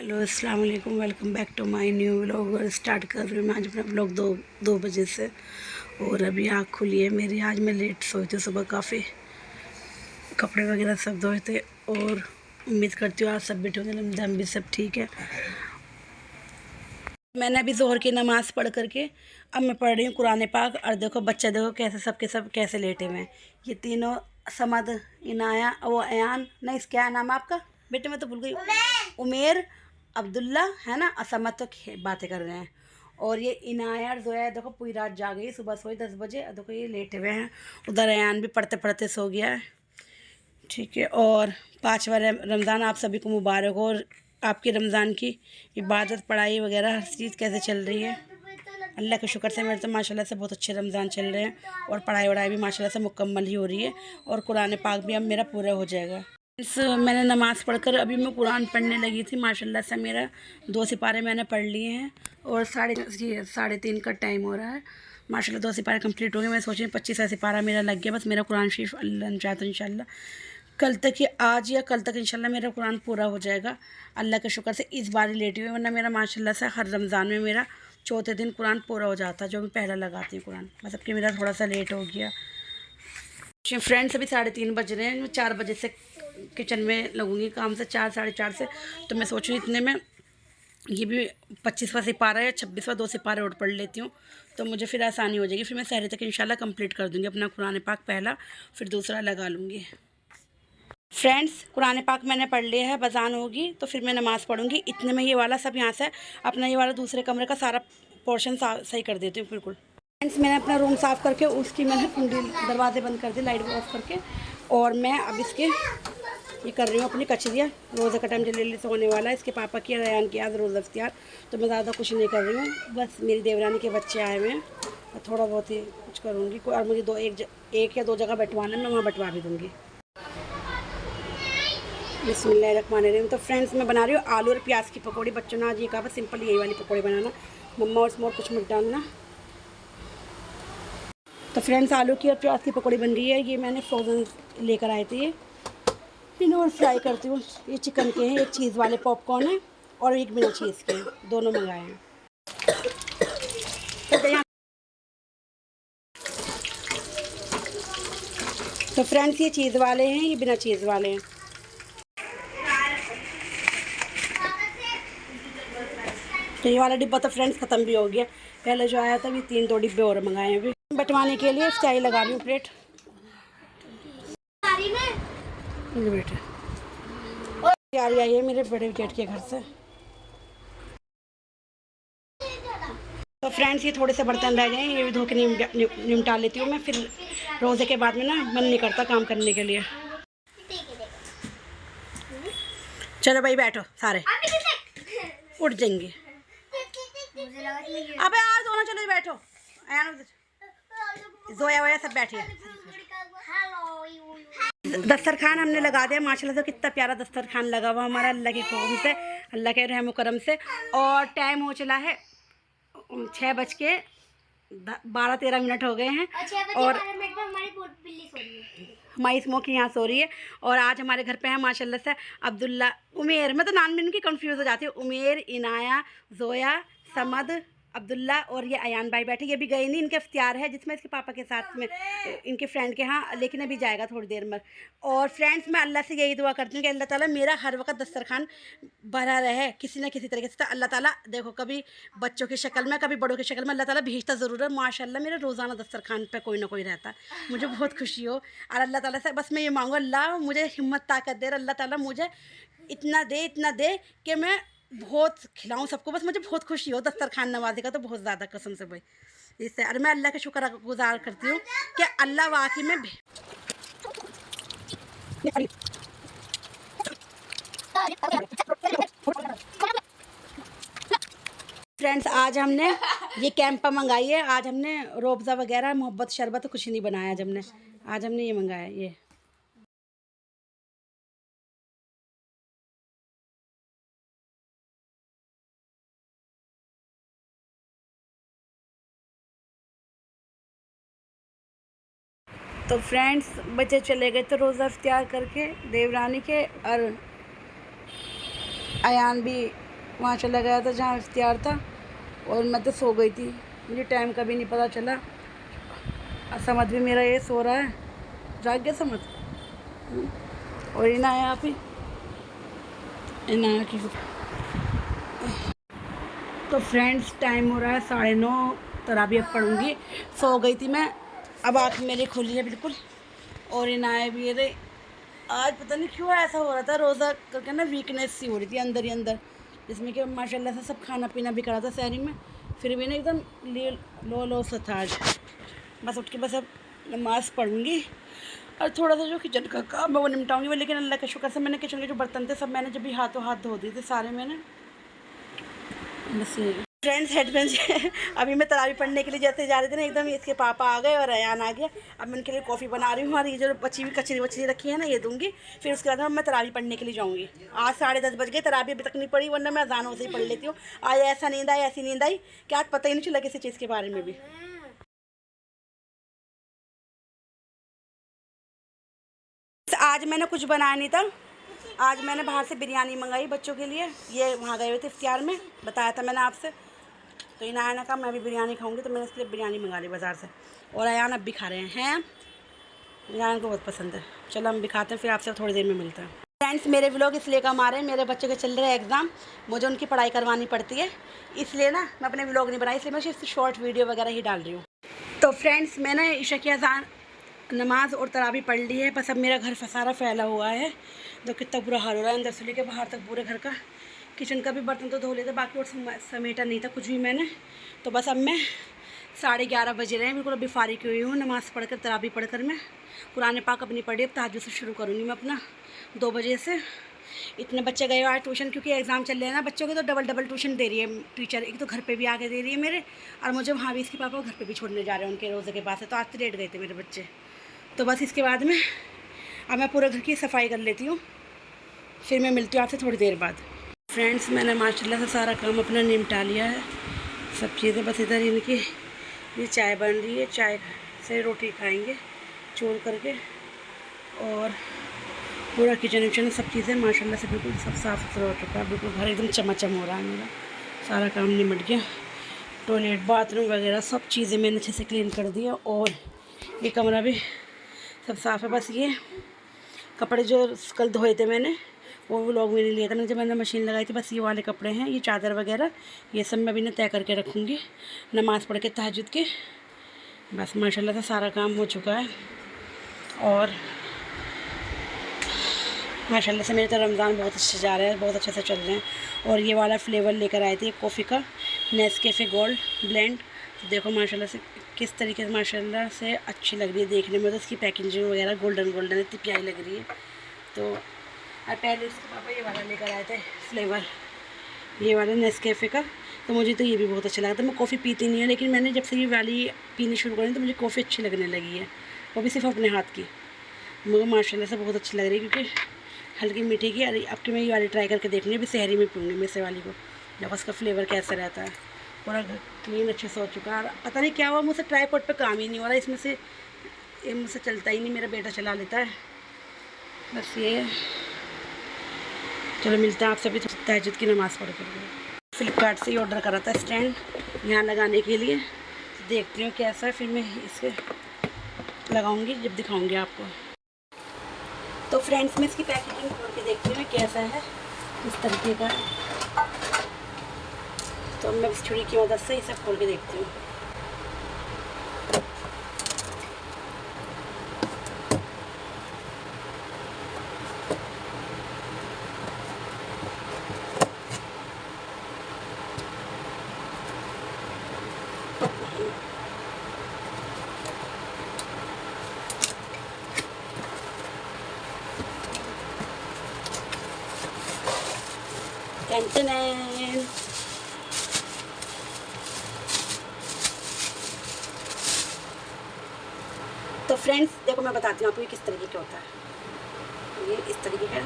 Hello अस्सलाम वालेकुम, welcome back to my new vlog. और स्टार्ट कर रही हूँ मैं आज अपना व्लॉग दो बजे से। और अभी आँख खुली है मेरी। आज मैं लेट सोई थी सुबह, काफ़ी कपड़े वगैरह सब धोए थे। और उम्मीद करती हूँ आज सब बैठे होंगे, हम भी सब ठीक है। मैंने अभी ज़ोहर की नमाज़ पढ़ करके अब मैं पढ़ रही हूँ कुरान पाक। और देखो बच्चे, देखो कैसे सबके सब कैसे लेटे हुए हैं। ये तीनों समद, इनाया, वो अयान, नहीं क्या नाम है आपका बेटे, मैं तो भूल गई, उमेर, अब्दुल्ला है ना, असमत तो बातें कर रहे हैं। और ये इनाया जो है देखो पूरी रात जाग गई, सुबह सोई 10 बजे। देखो ये लेटे हुए हैं। उधर अयान भी पढ़ते पढ़ते सो गया है। ठीक है। और 5वां रमज़ान आप सभी को मुबारक हो। और आपकी रमज़ान की इबादत, पढ़ाई वगैरह हर चीज़ कैसे चल रही है? अल्लाह के शुक्र से मेरे तो माशाल्लाह से बहुत अच्छे रमज़ान चल रहे हैं। और पढ़ाई वढ़ाई भी माशाल्लाह से मुकम्मल ही हो रही है। और कुरान पाक भी अब मेरा पूरा हो जाएगा। मैंने नमाज़ पढ़कर अभी मैं कुरान पढ़ने लगी थी। माशाल्लाह से मेरा 2 सिपारे मैंने पढ़ लिए हैं। और 3:30 का टाइम हो रहा है। माशाल्लाह 2 सिपारे कंप्लीट हो गए। मैं सोच रही हूँ 25वां सिपारा मेरा लग गया बस। मेरा कुरान शरीफ अल्लाह ने चाहा तो इंशाल्लाह कल तक ही, आज या कल तक इंशाल्लाह मेरा कुरान पूरा हो जाएगा। अल्लाह के शुक्र से इस बार ही लेटी हुई, वरना मेरा माशाल्लाह से हर रमज़ान में मेरा चौथे दिन कुरान पूरा हो जाता, जो मैं पहला लगाती हूँ कुरान। बस अब कि मेरा थोड़ा सा लेट हो गया। फ्रेंड्स अभी 3:30 बज रहे हैं। मैं 4 बजे से किचन में लगूंगी काम से, 4 साढ़े 4 से। तो मैं सोच रही इतने में ये भी 25वां सिपारा या 26वां 2 सिपारे और पढ़ लेती हूँ, तो मुझे फिर आसानी हो जाएगी। फिर मैं सहरी तक इंशाल्लाह कंप्लीट कर दूँगी अपना कुरान पाक पहला, फिर दूसरा लगा लूँगी। फ्रेंड्स कुरान पाक मैंने पढ़ लिया है, बजान होगी तो फिर मैं नमाज़ पढ़ूँगी। इतने में ये वाला सब यहाँ से अपना ये वाला दूसरे कमरे का सारा पोर्शन सही कर देती हूँ बिल्कुल। फ्रेंड्स मैंने अपना रूम साफ़ करके उसकी मैंने कुंडी, दरवाजे बंद कर दिए, लाइट ऑफ करके। और मैं अब इसके ये कर रही हूँ अपनी कचरियाँ। रोज़े का टाइम जल्दी सोने वाला है। इसके पापा की रयान की आज रोज़ा इफ्तियार, तो मैं ज़्यादा कुछ नहीं कर रही हूँ। बस मेरी देवरानी के बच्चे आए हुए हैं और थोड़ा बहुत ही कुछ करूँगी। और मुझे एक या दो जगह बैठवाना है, मैं वहाँ बैठवा भी दूँगी। बिस्मिल्लाहिर्रहमानिर्रहीम। तो फ्रेंड्स मैं बना रही हूँ आलू और प्याज की पकौड़ी। बच्चों ने आज ये कहा बस सिंपल यही वाली पकौड़ी बनाना, मम्मा और इसमें और कुछ मत डालना। तो फ्रेंड्स आलू की और प्याज की पकौड़ी बन रही है। ये मैंने फ्रोज़न लेकर आए थे, ये इन्हें और फ्राई करती हूँ। ये चिकन के हैं, एक चीज़ वाले पॉपकॉर्न है और एक बिना चीज़ के, दोनों मंगाए हैं। तो फ्रेंड्स ये चीज़ वाले हैं, ये बिना चीज़ वाले हैं। तो ये वाला डिब्बा तो फ्रेंड्स ख़त्म भी हो गया। पहले जो आया था भी 3-2 डिब्बे और मंगाए हैं। अभी बटवाने के लिए स्टाइल लगा रही हूँ प्लेट। बेटे यार आई है मेरे बड़े जेठ के घर से। तो फ्रेंड्स ये थोड़े से बर्तन रह गए हैं, ये भी धो के निपटा लेती हूँ मैं। फिर रोज़े के बाद में ना मन नहीं करता काम करने के लिए। चलो भाई बैठो, सारे उठ जाएंगे। अबे आज दोनों चलो बैठो, जोया वोया सब बैठिए। दस्तरखान हमने लगा दिया माशाल्लाह से। कितना प्यारा दस्तरखान लगा हुआ हमारा, अल्लाह के हुक्म से, अल्लाह के रहम करम से। और टाइम हो चला है 6:12-13 हो गए हैं। और हमारी स्मोकी यहाँ सो रही है। और आज हमारे घर पे है माशाल्लाह से अब्दुल्ला, उमेर, मैं तो नाम में इनकी कंफ्यूज हो जाती हूँ। उमेर, इनाया, जोया, समद, अब्दुल्ला और ये अयान भाई बैठे। ये भी गए नहीं, इनके इफ्तियार है जिसमें इसके पापा के साथ में इनके फ्रेंड के यहाँ, लेकिन अभी जाएगा थोड़ी देर में। और फ्रेंड्स मैं अल्लाह से यही दुआ करती हूँ कि अल्लाह ताला मेरा हर वक्त दस्तरखान भरा रहे किसी न किसी तरीके से। तो अल्लाह ताला देखो कभी बच्चों की शक्ल में, कभी बड़ों की शक्ल में अल्लाह ताला भेजता ज़रूर है। माशाल्लाह मेरे रोज़ाना दस्तरखान पे कोई ना कोई रहता है, मुझे बहुत खुशी हो। और अल्लाह ताला से बस मैं ये मांगू, अल्लाह मुझे हिम्मत ताकत दे, अल्लाह ताला मुझे इतना दे कि मैं बहुत खिलाऊं सबको। बस मुझे बहुत खुशी हो दस्तरखान नवाज़ी का, तो बहुत ज़्यादा कसम से भाई इससे। और मैं अल्लाह का शुक्र गुजार करती हूँ कि अल्लाह वाकई में फ्रेंड्स आज हमने ये कैंपा मंगाई है। आज हमने रोबज़ा वगैरह, मोहब्बत शरबत कुछ नहीं बनाया आज हमने ये मंगाया ये। तो फ्रेंड्स बच्चे चले गए तो रोज़ा इफ्तियार करके, देवरानी के और अयान भी वहाँ चला गया था जहाँ इफ्तियार था, और मैं तो सो गई थी, मुझे टाइम का भी नहीं पता चला। समद भी मेरा ये सो रहा है, जाग गया समद। और इनाया आप ही, इनाया की। तो फ्रेंड्स टाइम हो रहा है 9:30, तरावी अब पढ़ूँगी। सो गई थी मैं, अब आँख मेरी खुली है बिल्कुल। और इनाया भी ये रही। आज पता नहीं क्यों ऐसा हो रहा था, रोज़ा करके ना वीकनेस सी हो रही थी अंदर ही अंदर, जिसमें कि माशाल्लाह से सब खाना पीना भी करा था शहरी में, फिर भी ना एकदम लो सा था आज। बस उठ के बस अब नमाज़ पढ़ूँगी और थोड़ा सा जो किचन का काम है वो निपटाऊँगी वो। लेकिन अल्लाह का शुक्र से मैंने किचन के जो बर्तन थे सब मैंने जब भी हाथों हाथ धो दिए थे सारे मैंने। बस फ्रेंड्स हेडफोन्स अभी मैं तरावी पढ़ने के लिए जैसे जा रहे थे ना, एकदम इसके पापा आ गए और अयान आ गया। अब मैं उनके लिए कॉफ़ी बना रही हूँ और ये जो बची हुई कचरी वचरी रखी है ना ये दूंगी, फिर उसके बाद मैं तरावी पढ़ने के लिए जाऊँगी। आज 10:30 बज गए, तरावी अभी तक नहीं पढ़ी, वरना मैं अज़ानों से ही पढ़ लेती हूँ। आज ऐसा नींद आई, ऐसी नींद आई कि आज पता ही नहीं चला किसी चीज़ के बारे में भी। आज मैंने कुछ बनाया नहीं था, आज मैंने बाहर से बिरयानी मंगाई बच्चों के लिए। ये वहाँ गए हुए थे इफ्तियार में, बताया था मैंने आपसे। तो इनाया ने कहा मैं भी बिरयानी खाऊंगी, तो मैंने इसके लिए बिरयानी मंगा ली बाज़ार से। और अयान अब भी खा रहे हैं, इनाया को बहुत पसंद है। चलो हम भी खाते हैं, फिर आपसे थोड़ी देर में मिलते हैं। फ्रेंड्स मेरे व्लॉग इसलिए कम आ रहे हैं, मेरे बच्चे के चल रहे हैं एग्ज़ाम, मुझे उनकी पढ़ाई करवानी पड़ती है, इसलिए ना मैं अपने व्लॉग नहीं बनाई, इसलिए मैं सिर्फ शॉर्ट वीडियो वगैरह ही डाल रही हूँ। तो फ्रेंड्स मैंने ईशा की अज़ान नमाज और तरावी पढ़ ली है। बस अब मेरा घर सारा फैला हुआ है, तो कितना बुरा हाल हो रहा है अंदर से लेकर बाहर तक पूरे घर का। किचन का भी बर्तन तो धो लेते, बाकी और समेटा नहीं था कुछ भी मैंने। तो बस अब मैं 11:30 बज रहे हैं, बिल्कुल अभी फारिग हुई हूँ नमाज़ पढ़कर, तरावी पढ़कर मैं कुरान पाक अपनी पढ़ी। अब तहज्जुद से शुरू करूँगी मैं अपना 2 बजे से। इतने बच्चे गए हुए ट्यूशन, क्योंकि एग्ज़ाम चल रहे हैं ना बच्चों के, तो डबल ट्यूशन दे रही है टीचर। एक तो घर पे भी आके दे रही है मेरे, और मुझे वहाँ भी इसके पापा घर पे भी छोड़ने जा रहे हैं उनके रोज़े के पास है। तो आज तो लेट गए थे मेरे बच्चे। तो बस इसके बाद में अब मैं पूरे घर की सफाई कर लेती हूँ, फिर मैं मिलती हूँ आपसे थोड़ी देर बाद। फ्रेंड्स मैंने माशाल्लाह से सारा काम अपना निपटा लिया है, सब चीज़ें। बस इधर इनकी ये चाय बन रही है, चाय से रोटी खाएंगे चोल करके। और पूरा किचन विचन सब चीज़ें माशाल्लाह से बिल्कुल सब साफ़ सुथरा हो चुका है, बिल्कुल घर एकदम चमाचम हो रहा है मेरा। सारा काम निमट गया, टॉयलेट बाथरूम वगैरह सब चीज़ें मैंने अच्छे से क्लीन कर दिया। और ये कमरा भी सब साफ़ है। बस ये कपड़े जो कल धोए थे मैंने, वो व्लॉग में नहीं लिया था मैंने जब मैंने मशीन लगाई थी। बस ये वाले कपड़े हैं, ये चादर वगैरह ये सब मैं अभी ना तय करके रखूँगी नमाज़ पढ़ के तहज्जुद के। बस माशाल्लाह से सारा काम हो चुका है। और माशाल्लाह से मेरे तो रमज़ान बहुत अच्छे जा रहे हैं, बहुत अच्छे से चल रहे हैं। और ये वाला फ्लेवर लेकर आए थे कॉफ़ी का, नेस्कैफ़े गोल्ड ब्लेंड। तो देखो माशाल्लाह से किस तरीके से माशाल्लाह से अच्छी लग रही है देखने में, तो इसकी पैकेजिंग वगैरह गोल्डन इतनी प्यारी लग रही है। तो पहले इसके पापा ये वाला लेकर आए थे फ्लेवर, ये वाला नेस्कैफ़े का। तो मुझे तो ये भी बहुत अच्छा लगा था। मैं कॉफ़ी पीती नहीं हूँ, लेकिन मैंने जब से ये वाली पीनी शुरू करी तो मुझे कॉफ़ी अच्छी लगने लगी है, वो भी सिर्फ अपने हाथ की। मुझे माशाल्लाह से बहुत अच्छी लग रही है, क्योंकि हल्की मीठी की। अरे अब मैं ये वाली ट्राई करके देखनी है, अभी शहरी में पीऊँगी मैं से वाली को, जब उसका फ्लेवर कैसा रहता है। पूरा क्लीन अच्छे से हो चुका है। पता नहीं क्या हुआ, मुझसे ट्राईपॉड पे काम ही नहीं हो रहा, इसमें से ये मुझसे चलता ही नहीं, मेरा बेटा चला लेता है। बस ये चलो मिलते हैं आपसे भी तहज्जुद की नमाज़ पढ़ कर। फ्लिपकार्ट से ही ऑर्डर करा था स्टैंड यहाँ लगाने के लिए, तो देखती हूँ कैसा है, फिर मैं इसे लगाऊंगी जब दिखाऊंगी आपको। तो फ्रेंड्स मैं इसकी पैकेजिंग खोल के देखती हूँ कैसा है, इस तरीके का। तो मैं इस छुरी की मदद से इसे खोल के देखती हूँ। तो फ्रेंड्स देखो मैं बताती हूँ आपको ये किस तरीके का होता है। ये इस तरीके का है,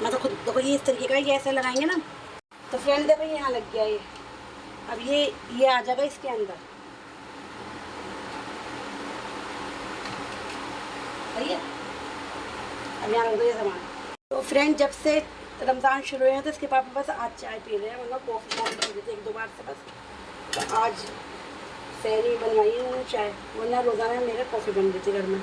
मैं तो खुद देखो ये इस तरीके का, ये ऐसे लगाएंगे ना। तो फ्रेंड देखो यहाँ लग गया ये, अब ये आ जाएगा इसके अंदर, सही है। अब यहाँ रख दो ये सामान। तो फ्रेंड, जब से रमज़ान शुरू हुए हैं तो इसके पापा बस आज चाय पी रहे हैं, वरना कॉफ़ी पी रहे थे 1-2 बार से बस। तो आज सहरी बनवाई है उन्होंने चाय, वरना रोज़ाना मेरे कॉफ़ी बन रही थी घर में।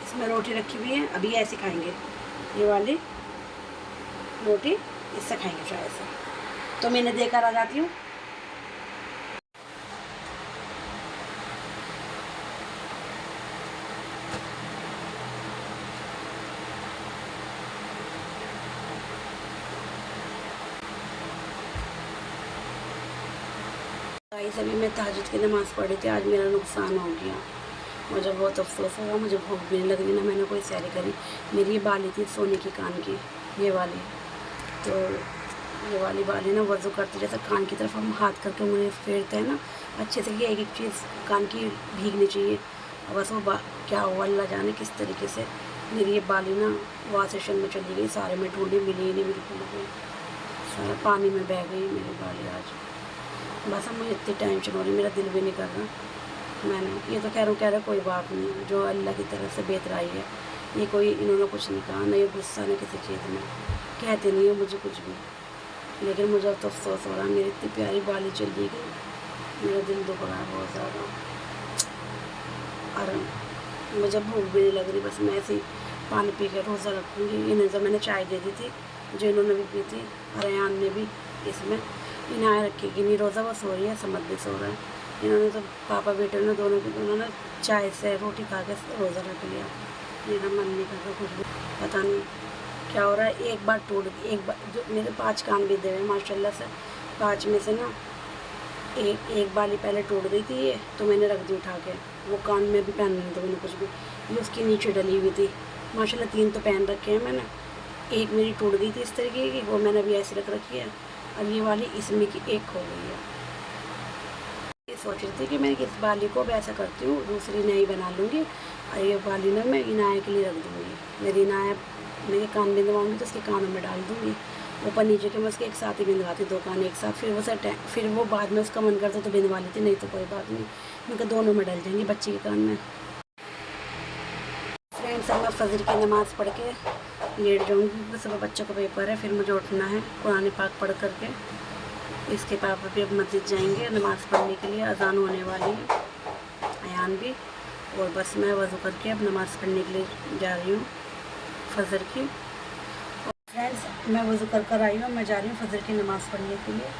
इसमें रोटी रखी हुई है, अभी ऐसे खाएंगे, ये वाली रोटी इससे खाएंगे चाय से। तो मैंने देकर आ जाती हूँ। गाइस, अभी मैं तहज्जुद की नमाज़ पढ़ी थी, आज मेरा नुकसान हो गया। मुझे बहुत अफसोस हुआ, मुझे भूख भी नहीं लग रही, ना मैंने कोई सैरी करी। मेरी ये बाली थी सोने की कान की, ये वाली। तो ये वाली बाली ना वज़ू करते जैसे कान की तरफ हम हाथ करके उंगली फेरते हैं ना, अच्छे से ये एक एक चीज़ कान की भीगनी चाहिए। और बस वो क्या हुआ अल्लाह जाने किस तरीके से मेरी ये बाली ना वॉश सेशन में चली गई, सारे में ढूंढी, मिली ही नहीं, बिल्कुल गई, सारा पानी में बह गई मेरी बाली आज। बस अब मुझे इतनी टेंशन हो रही, मेरा दिल भी नहीं कर रहा। मैंने ये तो कह रहा कोई बात नहीं, जो अल्लाह की तरफ से बेहतराई है। ये कोई इन्होंने कुछ नहीं कहा, ना ये गुस्सा, ना किसी चीज़ में, कहते नहीं है मुझे कुछ भी। लेकिन मुझे अब तो अफसोस हो रहा, मेरी इतनी प्यारी बाली चली गई, मेरा दिल दुख रहा है बहुत ज़्यादा। और मुझे भूख भी नहीं लग रही, बस मैं ऐसे ही पानी पी के रोज़ा रखूँगी। इन्हें जब मैंने चाय दे दी थी, जो इन्होंने भी पी थी, और अयान ने भी, इसमें इन्हें रखेगी नहीं रोज़ा, वो सो रही है, समझ भी सो रहा है। इन्होंने तो पापा बेटे ने दोनों ने चाय से रोटी खा के रोज़ा रख लिया। मेरा मन नहीं करता कुछ भी, पता नहीं क्या हो रहा है। एक बार टूट, एक बार जो मेरे 5 कान भी दे हुए माशाल्लाह से, 5 में से ना एक बाली पहले टूट गई थी ये, तो मैंने रख दी उठा के, वो कान में भी पहन नहीं था मैंने कुछ भी, ये उसके नीचे डली हुई थी। माशाल्लाह 3 तो पहन रखे हैं मैंने, एक मेरी टूट गई थी इस तरीके की, वो मैंने अभी ऐसे रख रखी है, और ये वाली इसमें की एक हो गई है। ये सोच रही थी कि मैं इस बाली को अब ऐसा करती हूँ, दूसरी नई बना लूँगी, और ये बाली ना मैं इनाया के लिए रख दूँगी। मेरी इनाया मेरे कान बिंदवाऊँगी तो उसके कानों में डाल दूँगी, ऊपर नीचे के मैं उसके एक साथ ही बिंदवाती, 2 कान एक साथ। फिर वो बाद में उसका मन करता तो बिंदवा लेती, नहीं तो कोई बात नहीं, मैं दोनों में डल जाएंगे बच्चे के कान में। फ्रेंड्स, अब मैं फजर की नमाज़ पढ़ के लेट जाऊँगी, क्योंकि सुबह बच्चों का पेपर है, फिर मुझे उठना है कुरान पाक पढ़ करके। इसके पापा भी अब मस्जिद जाएंगे नमाज़ पढ़ने के लिए, अजान होने वाली है, अयान भी। और बस मैं वज़ू करके अब नमाज़ पढ़ने के लिए जा रही हूँ फजर की। फ्रेंड्स, मैं वज़ू कर आई हूँ, मैं जा रही हूँ फजर की नमाज़ पढ़ने के लिए।